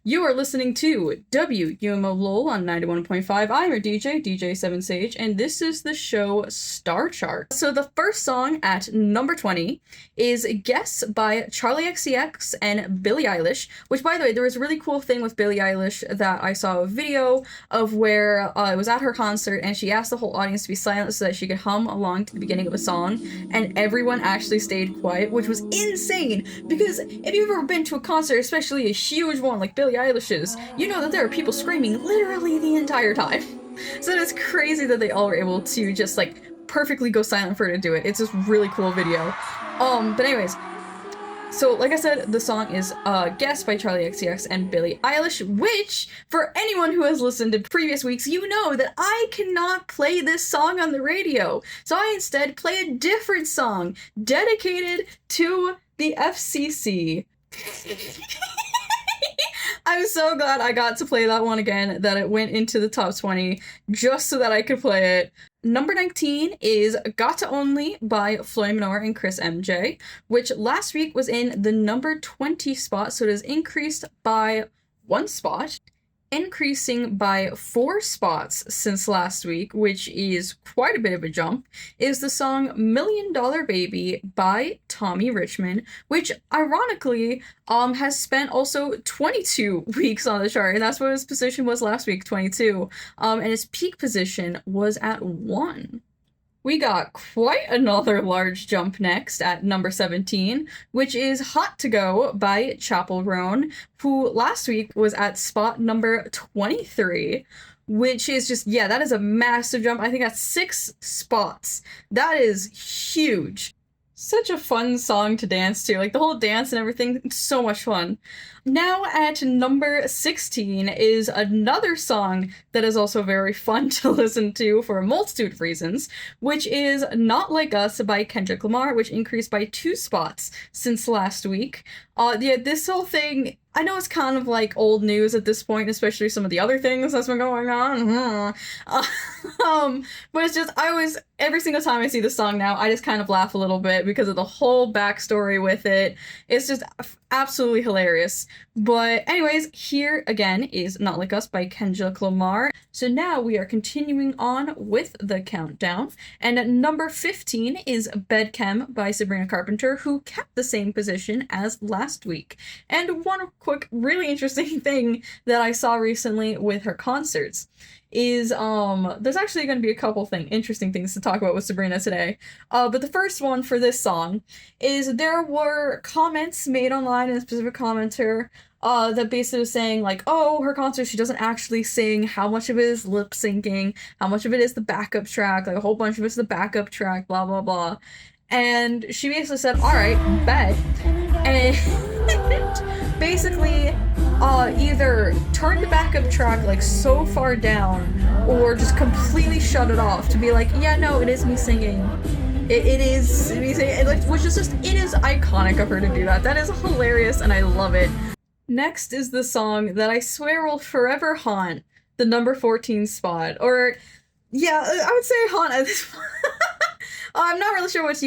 You are listening to WUMO LOL on 91.5. I'm your DJ 7 Sage, and this is the show Star Chart. So the first song at number 20 is Guess by Charlie XCX and Billie Eilish, which, by the way, there was a really cool thing with Billie Eilish that I saw a video of where it was at her concert, and she asked the whole audience to be silent so that she could hum along to the beginning of a song, and everyone actually stayed quiet, which was insane, because if you've ever been to a concert, especially a huge one like Billie Eilish's, you know that there are people screaming literally the entire time. So it's crazy that they all were able to just like perfectly go silent for her to do it. It's just really cool video. But anyways, so like I said, the song is Guess by Charlie XCX and Billie Eilish, which, for anyone who has listened to previous weeks, you know that I cannot play this song on the radio. So I instead play a different song dedicated to the FCC. I'm so glad I got to play that one again, that it went into the top 20, just so that I could play it. Number 19 is Gotta Only by FloyyMenor and Chris MJ, which last week was in the number 20 spot, so it has increased by 1 spot, increasing by 4 spots since last week, which is quite a bit of a jump, is the song $1 Million Baby by Tommy Richmond, which ironically has spent also 22 weeks on the chart, and that's what his position was last week, 22, and his peak position was at 1. We got quite another large jump next at number 17, which is Hot to Go by Chappell Roan, who last week was at spot number 23, which is just, yeah, that is a massive jump. I think that's 6 spots. That is huge. Such a fun song to dance to, like the whole dance and everything, so much fun. Now at number 16 is another song that is also very fun to listen to for a multitude of reasons, which is Not Like Us by Kendrick Lamar, which increased by 2 spots since last week. Yeah, this whole thing, I know it's kind of like old news at this point, especially some of the other things that's been going on. But it's just, every single time I see this song now, I just kind of laugh a little bit because of the whole backstory with it. It's just absolutely hilarious. But anyways, here again is Not Like Us by Kendrick Lamar. So now we are continuing on with the countdown. And at number 15 is Bedchem by Sabrina Carpenter, who kept the same position as last week. And one quick, really interesting thing that I saw recently with her concerts is there's actually going to be a couple interesting things to talk about with Sabrina today. But the first one for this song is there were comments made online, and a specific commenter that basically was saying like, oh, her concert, she doesn't actually sing, how much of it is lip syncing, how much of it is the backup track, like a whole bunch of it's the backup track, blah blah blah. And she basically said, all right, bet. And basically either turn the backup track like so far down or just completely shut it off to be like, yeah, no, it is me singing. It is me singing. Which is just, it is iconic of her to do that. That is hilarious and I love it. Next is the song that I swear will forever haunt the number 14 spot. Or, yeah, I would say haunt at this point. I'm not really sure what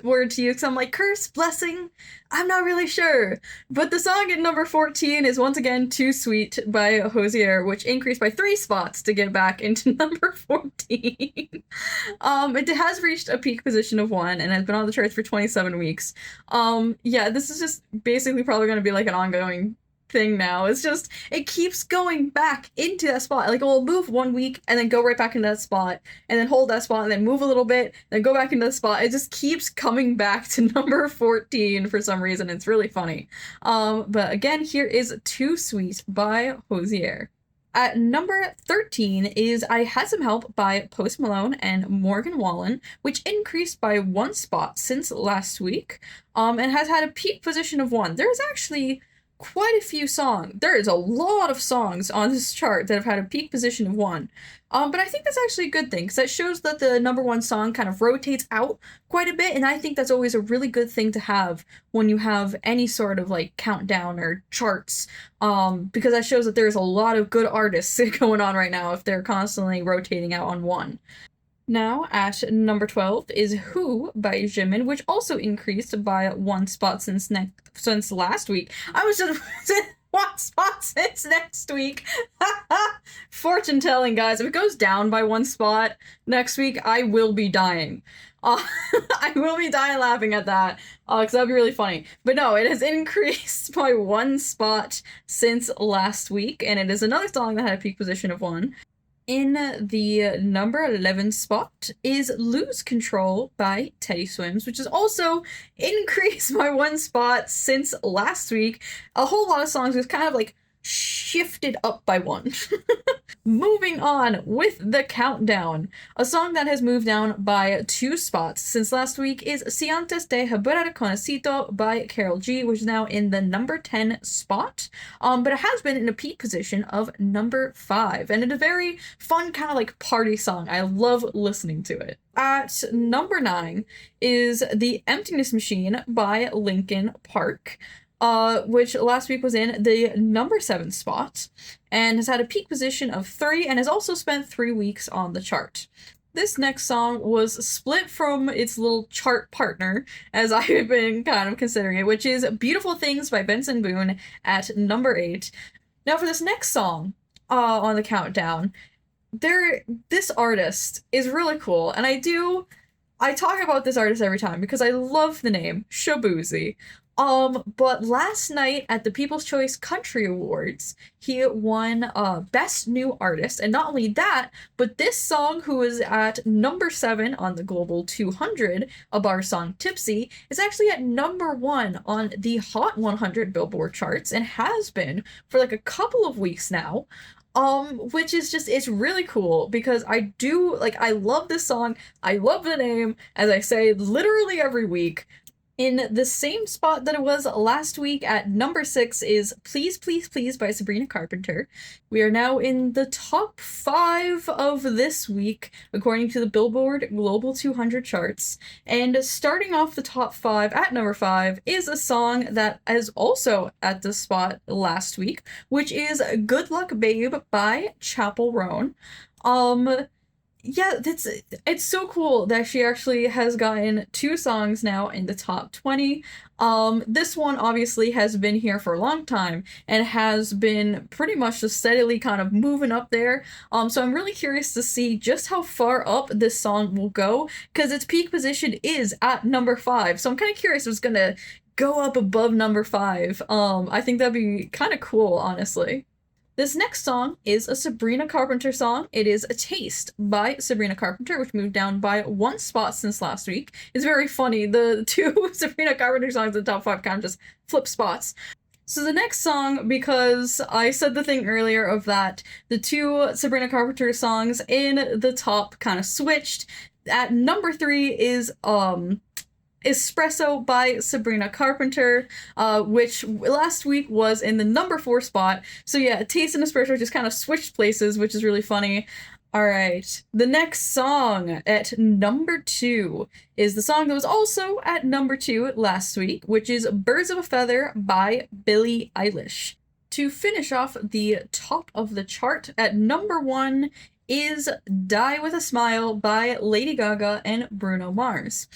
word to use, because I'm like, curse, blessing, I'm not really sure. But the song at number 14 is once again Too Sweet by Hozier, which increased by 3 spots to get back into number 14. It has reached a peak position of 1 and has been on the charts for 27 weeks. Yeah, this is just basically probably going to be like an ongoing thing now. It's just, it keeps going back into that spot. Like, it will move 1 week and then go right back into that spot and then hold that spot and then move a little bit, then go back into the spot. It just keeps coming back to number 14 for some reason. It's really funny. But again, here is Too Sweet by Hozier. At number 13 is I Had Some Help by Post Malone and Morgan Wallen, which increased by 1 spot since last week, and has had a peak position of 1. There's actually quite a few songs. There is a lot of songs on this chart that have had a peak position of 1. But I think that's actually a good thing, because that shows that the number 1 song kind of rotates out quite a bit, and I think that's always a really good thing to have when you have any sort of like countdown or charts, because that shows that there's a lot of good artists going on right now if they're constantly rotating out on 1. Now at number 12 is Who by Jimin, which also increased by 1 spot since last week. I was just one spot since next week. Fortune telling, guys. If it goes down by one spot next week, I will be dying. I will be dying laughing at that, because that'd be really funny. But no, it has increased by one spot since last week, and it is another song that had a peak position of 1. In the number 11 spot is Lose Control by Teddy Swims, which is also increased by one spot since last week. A whole lot of songs was kind of like shifted up by one. Moving on with the countdown. A song that has moved down by 2 spots since last week is Si Antes de Hablar Conocido by Karol G, which is now in the number 10 spot. But it has been in a peak position of number 5. And it's a very fun kind of like party song. I love listening to it. At number 9 is The Emptiness Machine by Linkin Park. Which last week was in the number 7 spot and has had a peak position of 3 and has also spent 3 weeks on the chart. This next song was split from its little chart partner, as I have been kind of considering it, which is Beautiful Things by Benson Boone at number 8. Now for this next song on the countdown, this artist is really cool, and I talk about this artist every time because I love the name, Shaboozey. But last night at the People's Choice Country Awards, he won Best New Artist, and not only that, but this song, who is at number 7 on the Global 200 of our song Tipsy, is actually at number 1 on the Hot 100 Billboard charts, and has been for like a couple of weeks now. Which is just, it's really cool because I love this song, I love the name, as I say literally every week. In the same spot that it was last week at number 6 is Please Please Please by Sabrina Carpenter. We are now in the top 5 of this week, according to the Billboard Global 200 charts. And starting off the top 5 at number 5 is a song that is also at the spot last week, which is Good Luck Babe by Chappell Roan. Yeah, it's so cool that she actually has gotten 2 songs now in the top 20. This one obviously has been here for a long time and has been pretty much just steadily kind of moving up there. So I'm really curious to see just how far up this song will go, because its peak position is at number 5. So I'm kind of curious if it's gonna go up above number 5. I think that'd be kind of cool, honestly. This next song is a Sabrina Carpenter song. It is A Taste by Sabrina Carpenter, which moved down by 1 spot since last week. It's very funny. The 2 Sabrina Carpenter songs in the top 5 kind of just flip spots. So the next song, because I said the thing earlier of that, the 2 Sabrina Carpenter songs in the top kind of switched. At number 3 is Espresso by Sabrina Carpenter, which last week was in the number 4 spot. So yeah, Taste and Espresso just kind of switched places, which is really funny. Alright, the next song at number 2 is the song that was also at number 2 last week, which is Birds of a Feather by Billie Eilish. To finish off the top of the chart at number 1 is Die With a Smile by Lady Gaga and Bruno Mars.